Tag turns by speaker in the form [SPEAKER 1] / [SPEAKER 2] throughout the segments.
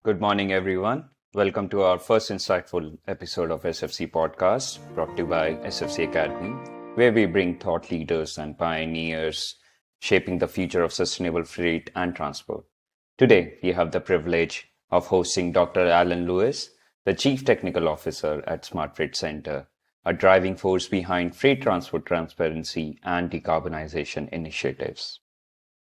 [SPEAKER 1] Good morning, everyone. Welcome to our first insightful episode of SFC Podcast, brought to you by SFC Academy, where we bring thought leaders and pioneers shaping the future of sustainable freight and transport. Today, we have the privilege of hosting Dr. Alan Lewis, the Chief Technical Officer at Smart Freight Center, a driving force behind freight transport transparency and decarbonization initiatives.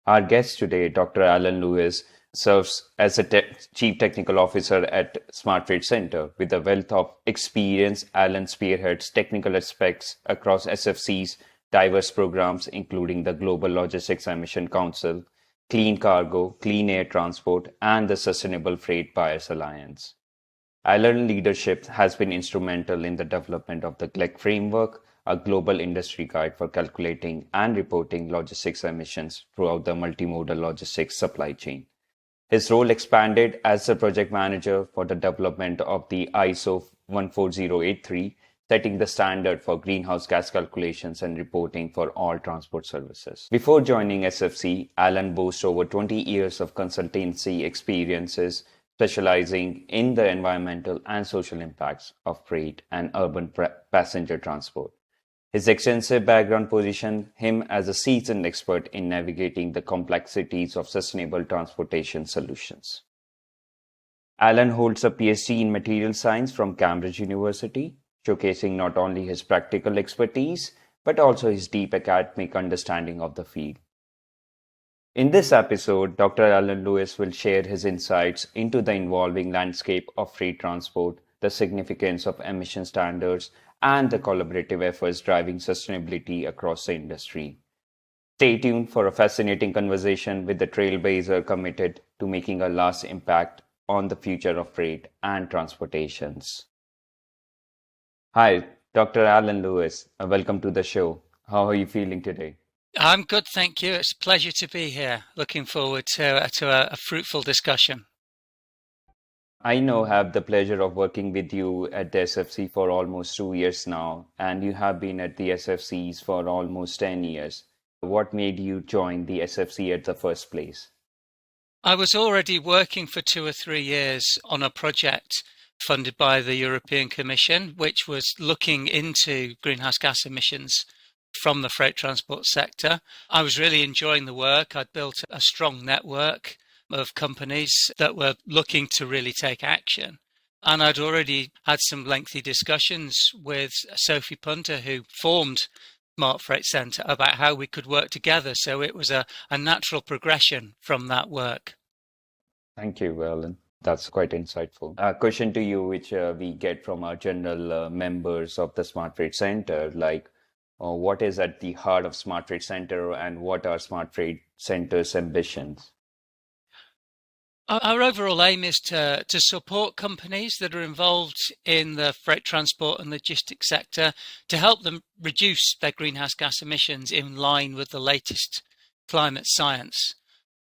[SPEAKER 1] Our guest today, Dr. Alan Lewis, serves as a Chief Technical Officer at Smart Freight Center. With a wealth of experience, Alan spearheads technical aspects across SFC's diverse programs, including the Global Logistics Emission Council, Clean Cargo, Clean Air Transport, and the Sustainable Freight Buyers Alliance. Alan's leadership has been instrumental in the development of the GLEC Framework, a global industry guide for calculating and reporting logistics emissions throughout the multimodal logistics supply chain. His role expanded as the project manager for the development of the ISO 14083, setting the standard for greenhouse gas calculations and reporting for all transport services. Before joining SFC, Alan boasts over 20 years of consultancy experiences, specializing in the environmental and social impacts of freight and urban passenger transport. His extensive background positions him as a seasoned expert in navigating the complexities of sustainable transportation solutions. Alan holds a PhD in Material Science from Cambridge University, showcasing not only his practical expertise, but also his deep academic understanding of the field. In this episode, Dr. Alan Lewis will share his insights into the evolving landscape of freight transport, the significance of emission standards, and the collaborative efforts driving sustainability across the industry. Stay tuned for a fascinating conversation with the trailblazer committed to making a lasting impact on the future of freight and transportations. Hi, Dr. Alan Lewis. Welcome to the show. How are you feeling today?
[SPEAKER 2] I'm good, thank you. It's a pleasure to be here. Looking forward to a fruitful discussion.
[SPEAKER 1] I have the pleasure of working with you at the SFC for almost 2 years now, and you have been at the SFCs for almost 10 years. What made you join the SFC at the first place?
[SPEAKER 2] I was already working for 2 or 3 years on a project funded by the European Commission, which was looking into greenhouse gas emissions from the freight transport sector. I was really enjoying the work. I'd built a strong network of companies that were looking to really take action. And I'd already had some lengthy discussions with Sophie Punter, who formed Smart Freight Center, about how we could work together. So it was a natural progression from that work.
[SPEAKER 1] Thank you, Alan. That's quite insightful. A question to you, which we get from our general members of the Smart Freight Center, like what is at the heart of Smart Freight Center and what are Smart Freight Center's ambitions?
[SPEAKER 2] Our overall aim is to support companies that are involved in the freight transport and logistics sector to help them reduce their greenhouse gas emissions in line with the latest climate science.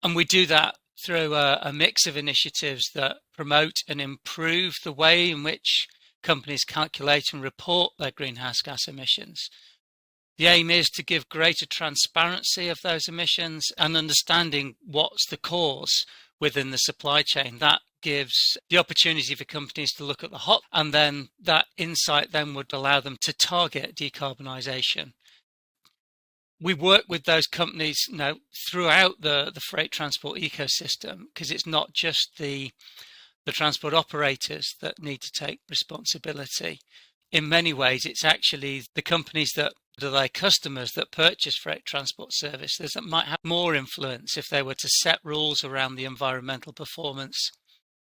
[SPEAKER 2] And we do that through a mix of initiatives that promote and improve the way in which companies calculate and report their greenhouse gas emissions. The aim is to give greater transparency of those emissions and understanding what's the cause within the supply chain. That gives the opportunity for companies to look at the hot, and then that insight then would allow them to target decarbonisation. We work with those companies throughout the freight transport ecosystem, because it's not just the transport operators that need to take responsibility. In many ways, it's actually the companies that are their customers that purchase freight transport services that might have more influence if they were to set rules around the environmental performance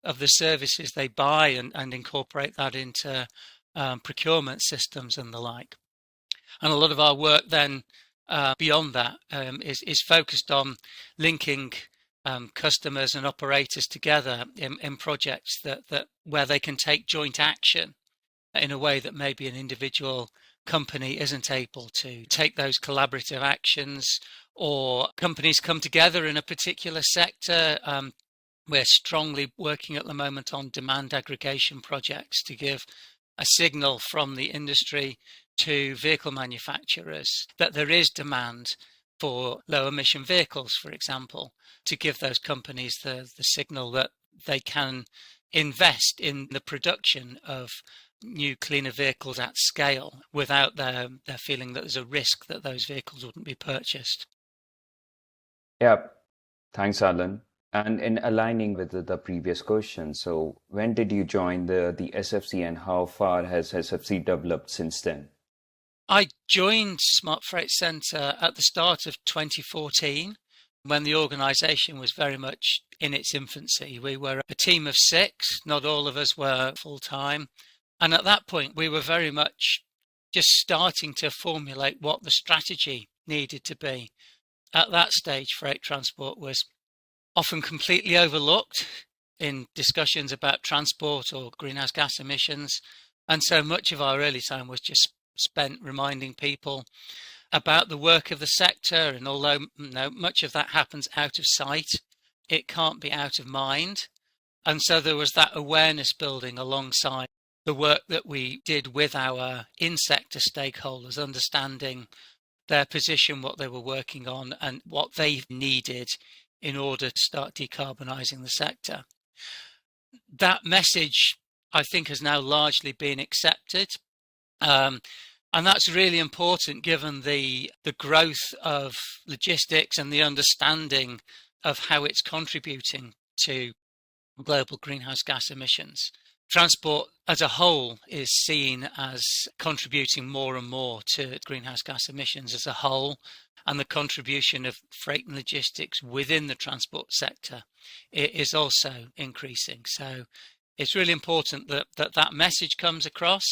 [SPEAKER 2] of the services they buy and incorporate that into procurement systems and the like. And a lot of our work then beyond that is focused on linking customers and operators together in projects that where they can take joint action in a way that maybe an individual company isn't able to take those collaborative actions, or companies come together in a particular sector. We're strongly working at the moment on demand aggregation projects to give a signal from the industry to vehicle manufacturers that there is demand for low emission vehicles, for example, to give those companies the signal that they can invest in the production of new cleaner vehicles at scale without their feeling that there's a risk that those vehicles wouldn't be purchased.
[SPEAKER 1] Yeah, thanks, Alan. And in aligning with the previous question, so when did you join the SFC and how far has SFC developed since then?
[SPEAKER 2] I joined Smart Freight Centre at the start of 2014 when the organisation was very much in its infancy. We were a team of 6, not all of us were full-time. And at that point, we were very much just starting to formulate what the strategy needed to be. At that stage, freight transport was often completely overlooked in discussions about transport or greenhouse gas emissions. And so much of our early time was just spent reminding people about the work of the sector. And although much of that happens out of sight, it can't be out of mind. And so there was that awareness building alongside the work that we did with our in-sector stakeholders, understanding their position, what they were working on, and what they needed in order to start decarbonising the sector. That message, I think, has now largely been accepted. And that's really important given the growth of logistics and the understanding of how it's contributing to global greenhouse gas emissions. Transport as a whole is seen as contributing more and more to greenhouse gas emissions as a whole, and the contribution of freight and logistics within the transport sector is also increasing. So it's really important that message comes across.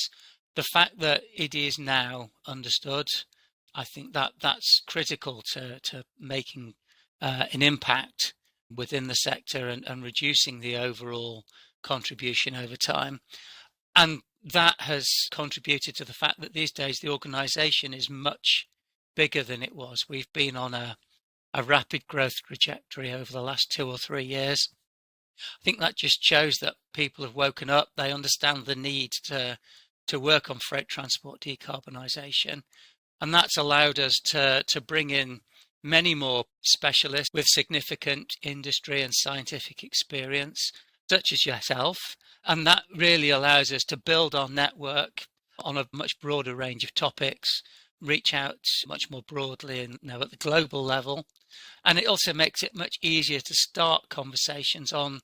[SPEAKER 2] The fact that it is now understood, I think that's critical to making an impact within the sector and reducing the overall contribution over time. And that has contributed to the fact that these days the organisation is much bigger than it was. We've been on a rapid growth trajectory over the last 2 or 3 years. I think that just shows that people have woken up. They understand the need to work on freight transport decarbonisation. And that's allowed us to bring in many more specialists with significant industry and scientific experience, such as yourself. And that really allows us to build our network on a much broader range of topics, reach out much more broadly and at the global level. And it also makes it much easier to start conversations on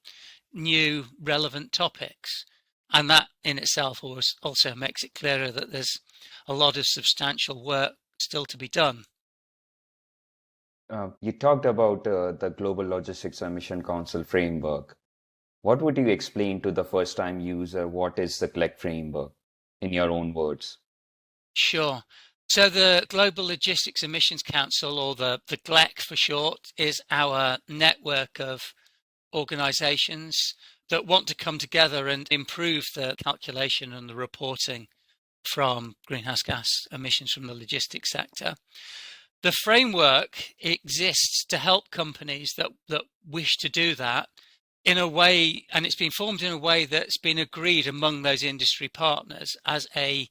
[SPEAKER 2] new relevant topics. And that in itself also makes it clearer that there's a lot of substantial work still to be done.
[SPEAKER 1] You talked about the Global Logistics Emission Council framework. What would you explain to the first-time user? What is the GLEC framework in your own words?
[SPEAKER 2] Sure. So the Global Logistics Emissions Council, or the GLEC for short, is our network of organisations that want to come together and improve the calculation and the reporting from greenhouse gas emissions from the logistics sector. The framework exists to help companies that wish to do that in a way, and it's been formed in a way that's been agreed among those industry partners as a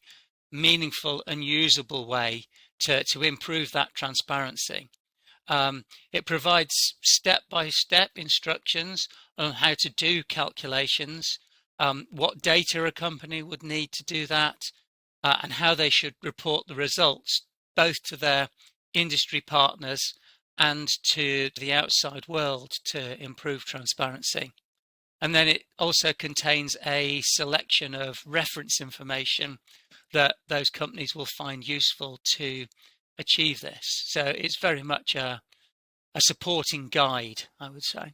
[SPEAKER 2] meaningful and usable way to improve that transparency. It provides step-by-step instructions on how to do calculations, what data a company would need to do that, and how they should report the results, both to their industry partners and to the outside world to improve transparency. And then it also contains a selection of reference information that those companies will find useful to achieve this. So it's very much a supporting guide, I would say.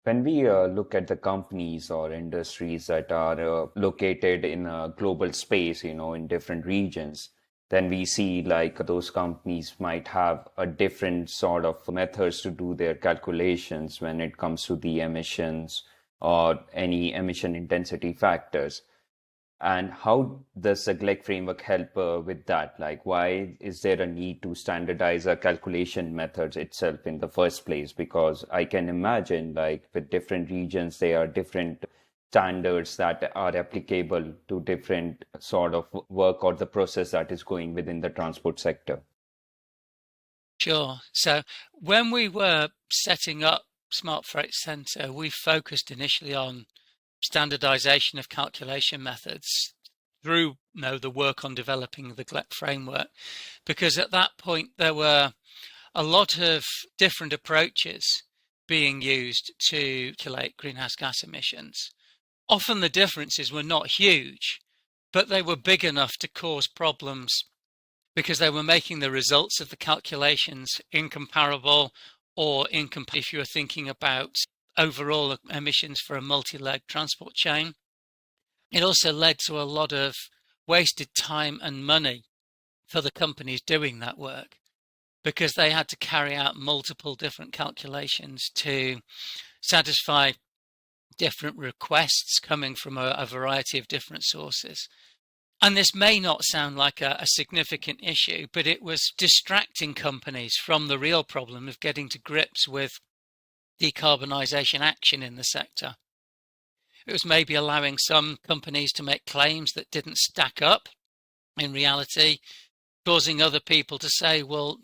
[SPEAKER 1] When we look at the companies or industries that are located in a global space, in different regions, then we see like those companies might have a different sort of methods to do their calculations when it comes to the emissions or any emission intensity factors. And how does the GLEC framework help with that? Like, why is there a need to standardize a calculation methods itself in the first place? Because I can imagine like with different regions, there are different standards that are applicable to different sort of work or the process that is going within the transport sector.
[SPEAKER 2] Sure. So when we were setting up Smart Freight Centre, we focused initially on standardization of calculation methods through the work on developing the GLEC framework, because at that point there were a lot of different approaches being used to calculate greenhouse gas emissions. Often the differences were not huge, but they were big enough to cause problems because they were making the results of the calculations incomparable or incomplete if you were thinking about overall emissions for a multi-leg transport chain. It also led to a lot of wasted time and money for the companies doing that work, because they had to carry out multiple different calculations to satisfy different requests coming from a variety of different sources. And this may not sound like a significant issue, but it was distracting companies from the real problem of getting to grips with decarbonisation action in the sector. It was maybe allowing some companies to make claims that didn't stack up in reality, causing other people to say, well,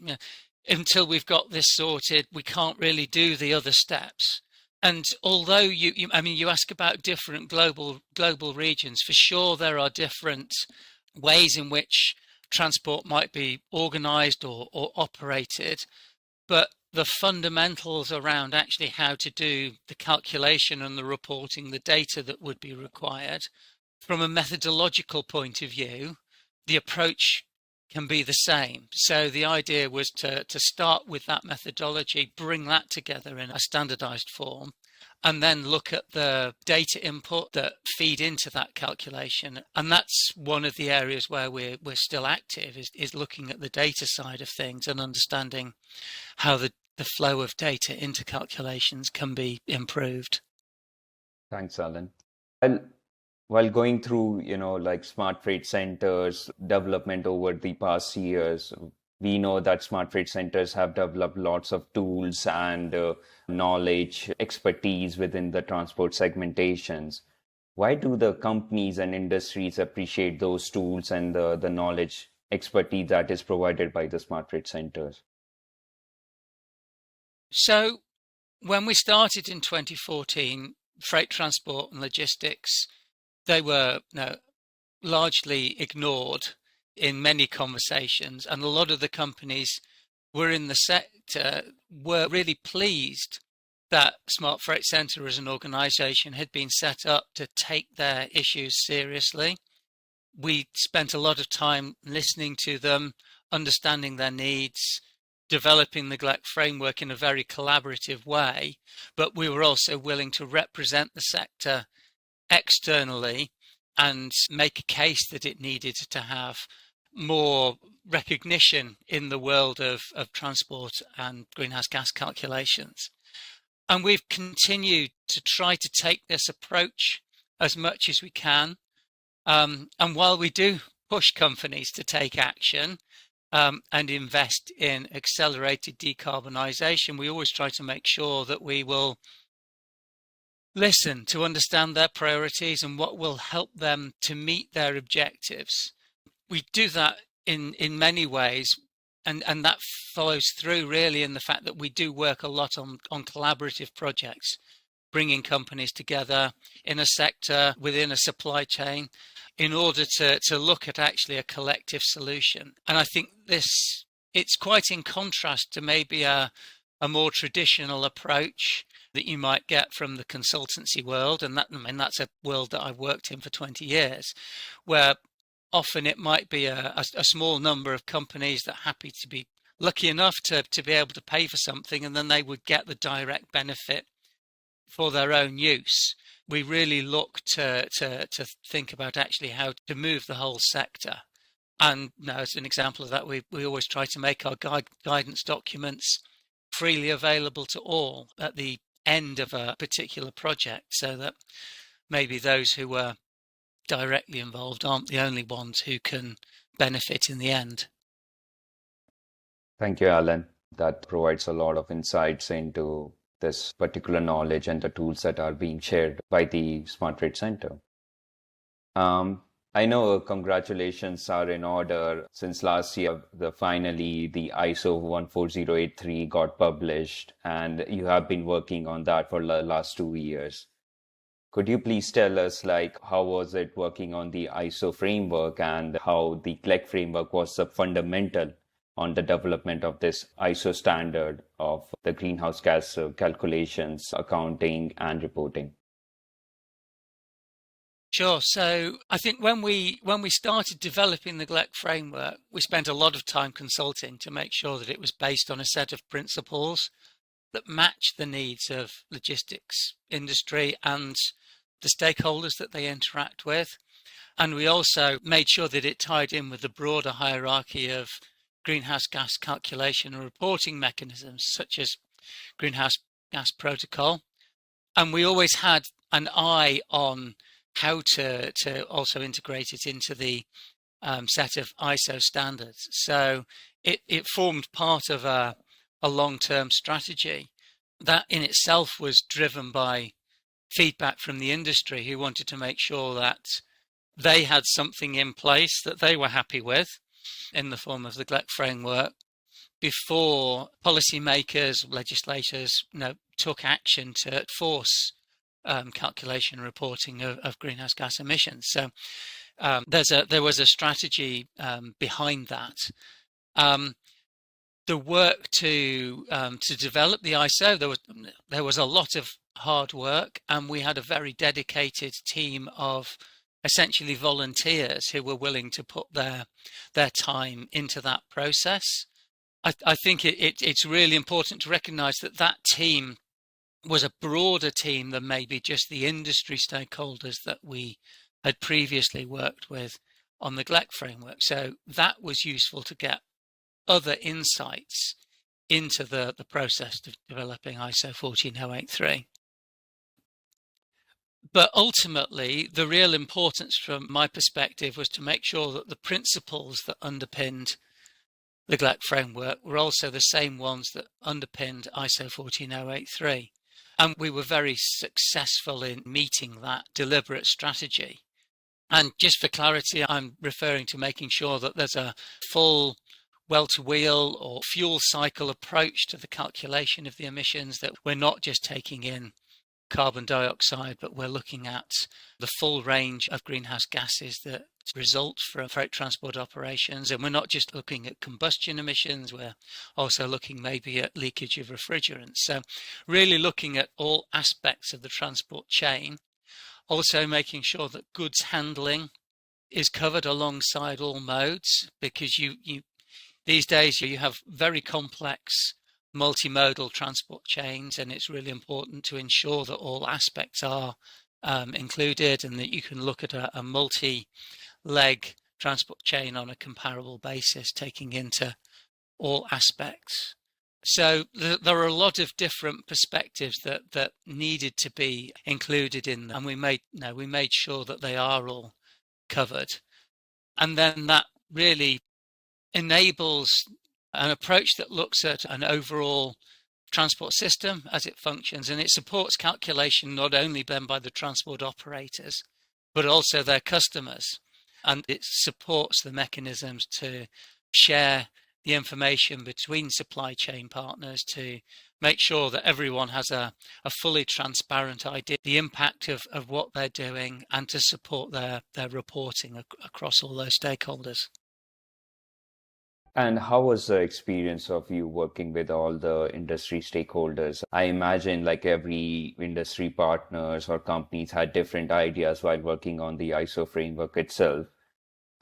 [SPEAKER 2] until we've got this sorted, we can't really do the other steps. And although you ask about different global regions, for sure there are different ways in which transport might be organized or operated, but the fundamentals around actually how to do the calculation and the reporting, the data that would be required, from a methodological point of view, the approach can be the same. So the idea was to start with that methodology, bring that together in a standardized form, and then look at the data input that feed into that calculation. And that's one of the areas where we're still active, is looking at the data side of things and understanding how the flow of data into calculations can be improved.
[SPEAKER 1] Thanks, Alan. While going through, like smart freight centers development over the past years, we know that smart freight centers have developed lots of tools and knowledge, expertise within the transport segmentations. Why do the companies and industries appreciate those tools and the knowledge, expertise that is provided by the smart freight centers?
[SPEAKER 2] So when we started in 2014, freight transport and logistics, they were largely ignored in many conversations, and a lot of the companies were in the sector were really pleased that Smart Freight Centre as an organisation had been set up to take their issues seriously. We spent a lot of time listening to them, understanding their needs, developing the GLEC framework in a very collaborative way, but we were also willing to represent the sector externally and make a case that it needed to have more recognition in the world of transport and greenhouse gas calculations. And we've continued to try to take this approach as much as we can. And while we do push companies to take action and invest in accelerated decarbonisation, we always try to make sure that we will listen to understand their priorities and what will help them to meet their objectives. We do that in many ways, and that follows through really in the fact that we do work a lot on collaborative projects, bringing companies together in a sector, within a supply chain, in order to look at actually a collective solution. And I think it's quite in contrast to maybe a more traditional approach that you might get from the consultancy world, and that's a world that I've worked in for 20 years, where often it might be a small number of companies that are happy to be lucky enough to be able to pay for something, and then they would get the direct benefit for their own use. We really look to think about actually how to move the whole sector. And as an example of that, we always try to make our guidance documents freely available to all at the end of a particular project, so that maybe those who were directly involved aren't the only ones who can benefit in the end.
[SPEAKER 1] Thank you, Alan. That provides a lot of insights into this particular knowledge and the tools that are being shared by the Smart Freight Center. I know congratulations are in order since last year. Finally the ISO 14083 got published, and you have been working on that for the last 2 years. Could you please tell us, like, how was it working on the ISO framework and how the GLEC framework was the fundamental on the development of this ISO standard of the greenhouse gas calculations, accounting, and reporting?
[SPEAKER 2] Sure. So I think when we started developing the GLEC framework, we spent a lot of time consulting to make sure that it was based on a set of principles that matched the needs of logistics industry and the stakeholders that they interact with. And we also made sure that it tied in with the broader hierarchy of greenhouse gas calculation and reporting mechanisms, such as greenhouse gas protocol. And we always had an eye on how to also integrate it into the set of ISO standards. So it formed part of a long-term strategy that in itself was driven by feedback from the industry, who wanted to make sure that they had something in place that they were happy with in the form of the GLEC framework before policymakers, legislators, took action to force calculation and reporting of greenhouse gas emissions. So there was a strategy behind that. The work to develop the ISO, there was a lot of hard work, and we had a very dedicated team of essentially volunteers who were willing to put their time into that process. I think it's really important to recognize that team was a broader team than maybe just the industry stakeholders that we had previously worked with on the GLEC framework. So that was useful to get other insights into the process of developing ISO 14083. But ultimately, the real importance from my perspective was to make sure that the principles that underpinned the GLEC framework were also the same ones that underpinned ISO 14083. And we were very successful in meeting that deliberate strategy. And just for clarity, I'm referring to making sure that there's a full well-to-wheel or fuel cycle approach to the calculation of the emissions, that we're not just taking in carbon dioxide, but we're looking at the full range of greenhouse gases that result from freight transport operations. And we're not just looking at combustion emissions, we're also looking maybe at leakage of refrigerants. So really looking at all aspects of the transport chain, also making sure that goods handling is covered alongside all modes, because you these days you have very complex multimodal transport chains, and it's really important to ensure that all aspects are included, and that you can look at a multi-leg transport chain on a comparable basis, taking into all aspects. So there are a lot of different perspectives that needed to be included in them, and we made sure that they are all covered. And then that really enables an approach that looks at an overall transport system as it functions, and it supports calculation not only then by the transport operators, but also their customers. And it supports the mechanisms to share the information between supply chain partners to make sure that everyone has a fully transparent idea, the impact of what they're doing, and to support their reporting across all those stakeholders.
[SPEAKER 1] And how was the experience of you working with all the industry stakeholders? I imagine like every industry partners or companies had different ideas while working on the ISO framework itself.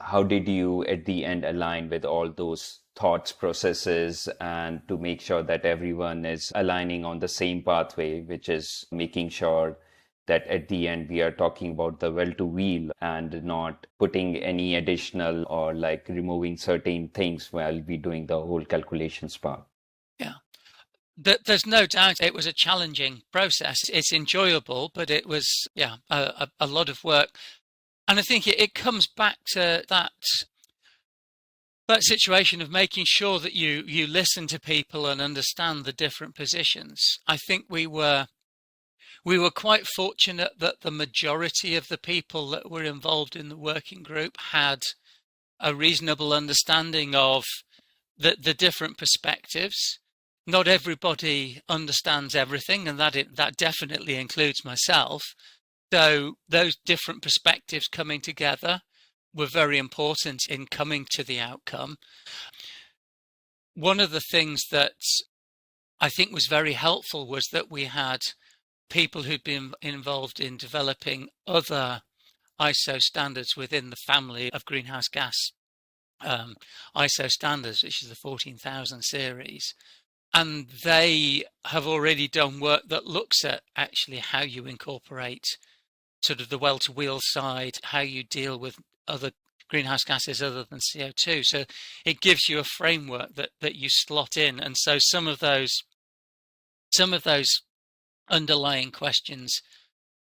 [SPEAKER 1] How did you at the end align with all those thoughts, processes, and to make sure that everyone is aligning on the same pathway, which is making sure that at the end we are talking about the well to wheel and not putting any additional or like removing certain things while we doing the whole calculations part?
[SPEAKER 2] Yeah, there's no doubt it was a challenging process. It's enjoyable, but it was a lot of work. And I think it comes back to that situation of making sure that you listen to people and understand the different positions. I think we were We were quite fortunate that the majority of the people that were involved in the working group had a reasonable understanding of the different perspectives. Not everybody understands everything, and that definitely includes myself. So those different perspectives coming together were very important in coming to the outcome. One of the things that I think was very helpful was that we had people who'd been involved in developing other ISO standards within the family of greenhouse gas ISO standards, which is the 14,000 series. And they have already done work that looks at actually how you incorporate sort of the well-to-wheel side, how you deal with other greenhouse gases other than CO2. So it gives you a framework that you slot in. And so some of those underlying questions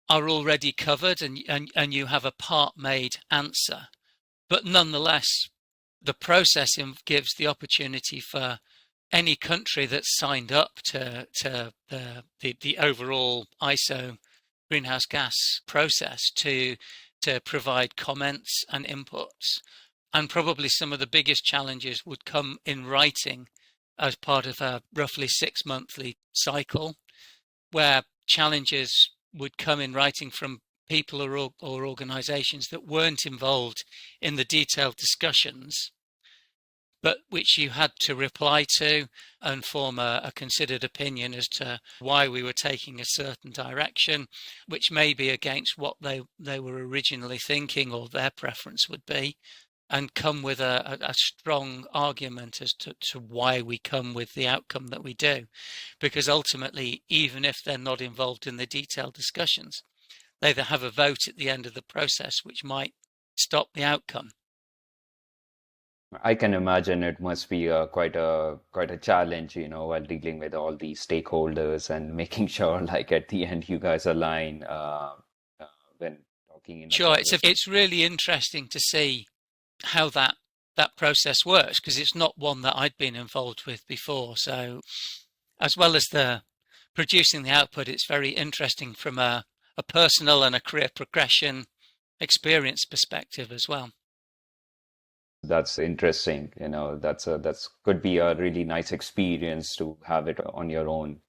[SPEAKER 2] are already covered, and you have a part-made answer. But nonetheless, the process gives the opportunity for any country that's signed up to the overall ISO greenhouse gas process to provide comments and inputs. And probably some of the biggest challenges would come in writing as part of a roughly 6-monthly cycle, where challenges would come in writing from people or organizations that weren't involved in the detailed discussions, but which you had to reply to and form a considered opinion as to why we were taking a certain direction, which may be against what they were originally thinking or their preference would be, and come with a strong argument as to why we come with the outcome that we do. Because ultimately, even if they're not involved in the detailed discussions, they either have a vote at the end of the process which might stop the outcome.
[SPEAKER 1] I can imagine it must be quite a challenge, while dealing with all these stakeholders and making sure, like at the end, you guys align when talking in a
[SPEAKER 2] Sure,
[SPEAKER 1] conversation.
[SPEAKER 2] it's really interesting to see how that process works, because it's not one that I'd been involved with before. So as well as the producing the output, it's very interesting from a personal and a career progression experience perspective as well.
[SPEAKER 1] That's interesting. That's could be a really nice experience to have it on your own.